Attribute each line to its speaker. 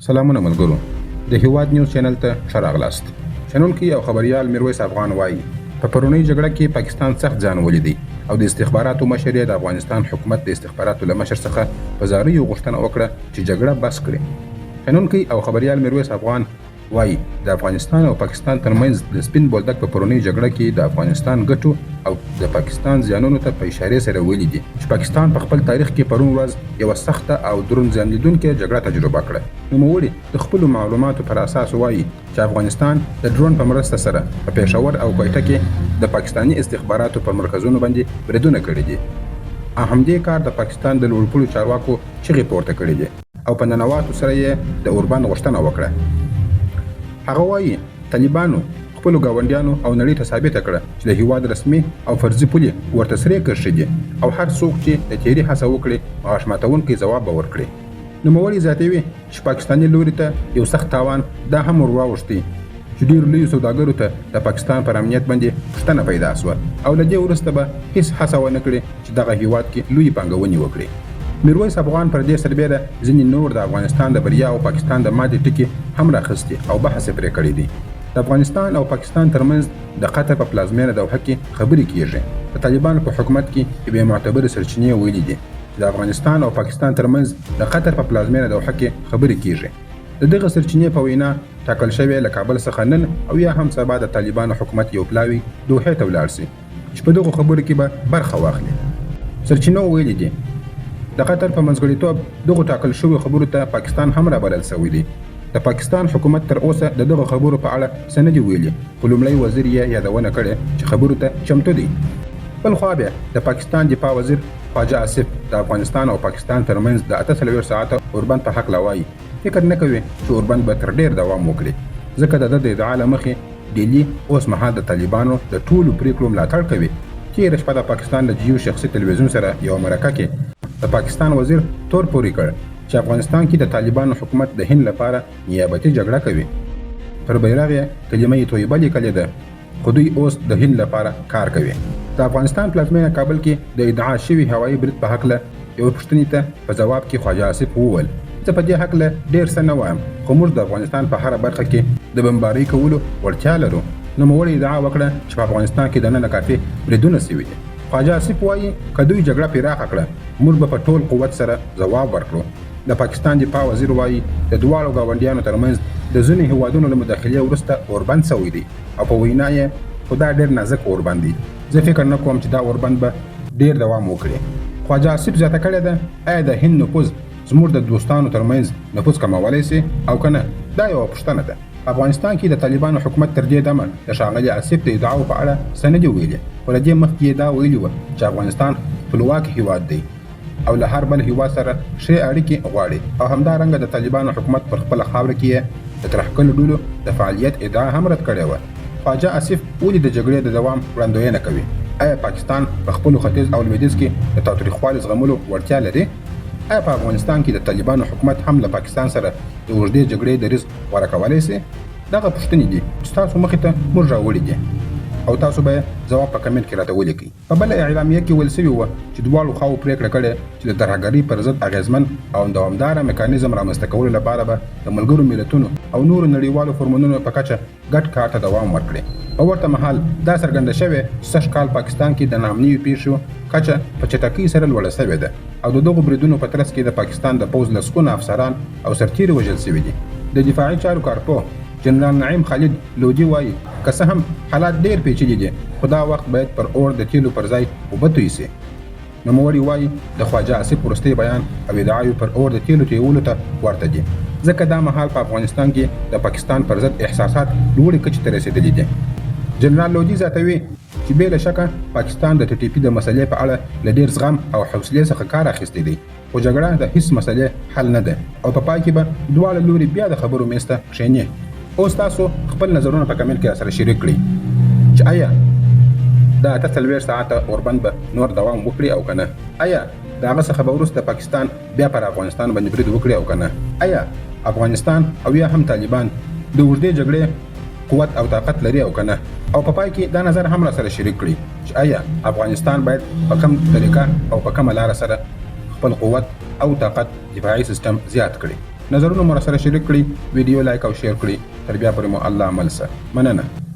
Speaker 1: سلامونه ملګرو، د هیواد نیوز چینل ته ښه راغلاست. شنونکي او خبریال میرویس افغان وایي په پرونۍ جګړه کې پاکستان سخت ځان ولیدي او د استخباراتو مشر یې د افغانستان حکومت د استخباراتو له مشر څخه په زاریو غوښتنه وکړه چې جګړه بس کړي. شنونکي او خبریال میرویس افغان وایي د افغانستان او پاکستان ترمنځ د سپین بولدک په پرونۍ جګړه کې د افغانستان ګټو او د پاکستان زیانونو ته په اشارې سره ویلي دي چې پاکستان په خپل تاریخ کې پرون ورځ یوه سخته او دروند زیان لیدونکې جګړه تجربه کړه. نوموړي د خپلو معلوماتو پر اساس وایي چې افغانستان د ډرون په مرسته سره په پېښور او کوټه کې د پاکستاني استخباراتو پر مرکزونو باندې بریدونه کړي دي. همدې کار د پاکستان د لوړپوړو چارواکو چغې پورته کړي دي او په ننواتو سره یې د اوربند غوښتنه وکړه. هغه وایي طالبانو خپلو ګاونډیانو او نړۍ ته ثابته کړه چې د هیواد رسمي او فرضي پولې ورته سرې کرښې دي او هر څوک چې د تیري هڅه وکړي غاښ ماتونکی ځواب به ورکړي. نوموړي زیاتوي چې پاکستاني لوري ته یو سخت تاوان دا هم ور واوښتي چې ډېرو لویو سوداګرو ته د پاکستان پر امنیت باندې پوښتنه پیدا سوه او له دې وروسته به هیڅ هڅه ونه کړي چې دغه هیواد کې لویې پانګونې وکړي. میرویس افغان پر دې سربیره ځینې نور د افغانستان د بریا او پاکستان د ماتې ټکي هم راخیستي او بحث یې پرې کړی دی. د افغانستان او پاکستان ترمنځ د قطر په پلازمینه دوحه کې خبرې کیږي. د طالبانو په حکومت کې یوې معتبرې سرچینې ویلي دي چې د افغانستان او پاکستان ترمنځ د قطر په پلازمینه دوحه کې خبرې کیږي. د دغه سرچینې په وینا ټاکل شوی له کابل څخه نن او یا هم سبا د طالبانو حکومت یو پلاوی دوحې ته ولاړ سي چې په دغه خبرو کې به برخه واخلي. سرچینو ویلي دي د قطر په منځګړیتوب دغو ټاکل شویو خبرو ته پاکستان هم رابلل سوی دی. د پاکستان حکومت تر اوسه د دغو خبرو په اړه څه نه دي ویلي، خو لومړی وزیر یې یادونه کړې چې خبرو ته چمتو دی. بل خوا بیا د پاکستان دفاع وزیر خواجه آصف د افغانستان او پاکستان ترمنځ د 48 ساعته اوربند په حق وایي فکر نه کوي چې اوربند به تر ډیر دوام وکړي، ځکه د ادعا له مخې ډیلي اوس مهال د طالبانو د ټولو پریکړو ملاتړ کوي. تېره شپه د پاکستان د جیو شخصي تلویزیون سره یوه مرکه کې د پاکستان وزیر تور پورې کړ چې افغانستان کې د طالبانو حکومت د هند لپاره نیابتي جګړه کوي. پر بیرغ یې کلمه طیبه لیکلې ده، خو دوی اوس د هند لپاره کار کوي. د افغانستان پلازمینه کابل کې د ادعا شوي هوایي برید په هکله یوې پوښتنې ته په ځواب کې خواجه آصف وویل زه په دې هکله ډېر څه نه وایم، خو موږ د افغانستان په هره برخه کې د بمبارۍ کولو وړتیا لرو. نوموړي ادعا وکړه چې په افغانستان کې دننه کافي بریدونه سوي دي. خواجه آصف وایي که دوی جګړه پراخه کړه موږ به په ټول قوت سره ځواب ورکړو. د پاکستان دفاع وزیر وایي د دواړو ګاونډیانو ترمنځ د ځینو هیوادونو له مداخلې وروسته اوربند سوی دی او په وینا یې خو دا ډېر نازک اوربند دی. زه فکر نه کوم چې دا اوربند به ډېر دوام وکړي. خواجه آصف زیاته کړې ده آیا د هند نفوذ زموږ د دوستانو ترمنځ نفوذ کمولی سي او که نه، دا یوه پوښتنه ده. افغانستان کې د طالبانو حکومت تر دې دمه د ښاغلي آصف د ادعاو په اړه څه نه دي ویلي، خو له دې مخکې یې دا ویلي وه چې افغانستان خپلواک هیواد دی او له هر بل هیواد سره ښې اړیکې غواړي او همدارنګه د طالبانو حکومت پر خپله خاوره کې یې د ترهګرو ډلو د فعالیت ادعا هم رد کړې وه. خواجه آصف ولې د جګړې د دوام وړاندوینه کوي؟ آیا پاکستان په خپلو ختیځ او لویدیځ کې د تاوتریخوالي زغملو وړتیا لري؟ آیا په افغانستان کې د طالبانو حکومت هم له پاکستان سره د اوږدې جګړې دریځ غوره کولی سي؟ دغه پوښتنې دي چې تاسو مخې ته موږ راوړي دي او تاسو به ځواب په کمنټ کې راته ولیکئ. په بله اعلامیه کې ویل سوي وه چې دواړو خواو پرېکړه کړې چې د ترهګرۍ پر ضد اغېزمن او دوامداره میکانیزم رامنځته کولو لپاره به د ملګرو ملتونو او نورو نړیوالو فورمونونو په کچه ګډ کار ته دوام ورکړي. په ورته مهال دا څرګنده شوې چې سږ کال پاکستان کې د نامنویو پیښو کچه په چټکۍ سره لوړه سوې ده او د دغو بریدونو په ترڅ کې د پاکستان د پوځ لسګونه افسران او سرتیري وژل سوي دي. د دفاعي چارو کارپوه جنرال نعیم خالد لودي وایي که څه هم حالات ډېر پیچلي دي خو دا وخت باید پر اور د تیلو پر ځای اوبه توی سي. نوموړي وایي د خواجه آصف وروستی بیان او ادعاوې پر اور د تیلو تویولو ته ورته دي، ځکه دا مهال په افغانستان کې د پاکستان پر ضد احساسات لوړې کچې ته رسېدلي دي. جنرال لودي زیاتوي چې بې له شکه پاکستان د TTP د مسلې په اړه له ډېر زغم او حوصلې څخه کار اخیستی دی، خو جګړه د هیڅ مسلې حل نه ده او په پای کې به دواړه لوري بیا د خبرو میز ته کښېني. اوس تاسو خپل نظرونه په کمنټ کې سره شریک کړئ چې آیا دا 48 ساعته اوربند به نور دوام وکړي او که نه؟ آیا د هغه څخه به وروسته پاکستان بیا پر افغانستان باندې برید وکړي او که نه؟ آیا افغانستان او یا هم طالبان د اوږدې جګړې قوت او طاقت لري او که نه؟ او په پای کې دا نظر هم را سره شریک کړئ چې آیا افغانستان باید په کوم طریقه او په کومه لاره سره خپل قوت او طاقت دفاعي سیستم زیات کړي. نظرونه مو سره شریک کړئ، ویډیو لایک او شیر کړئ. تر بیا پورې مو الله عمل سه. مننه.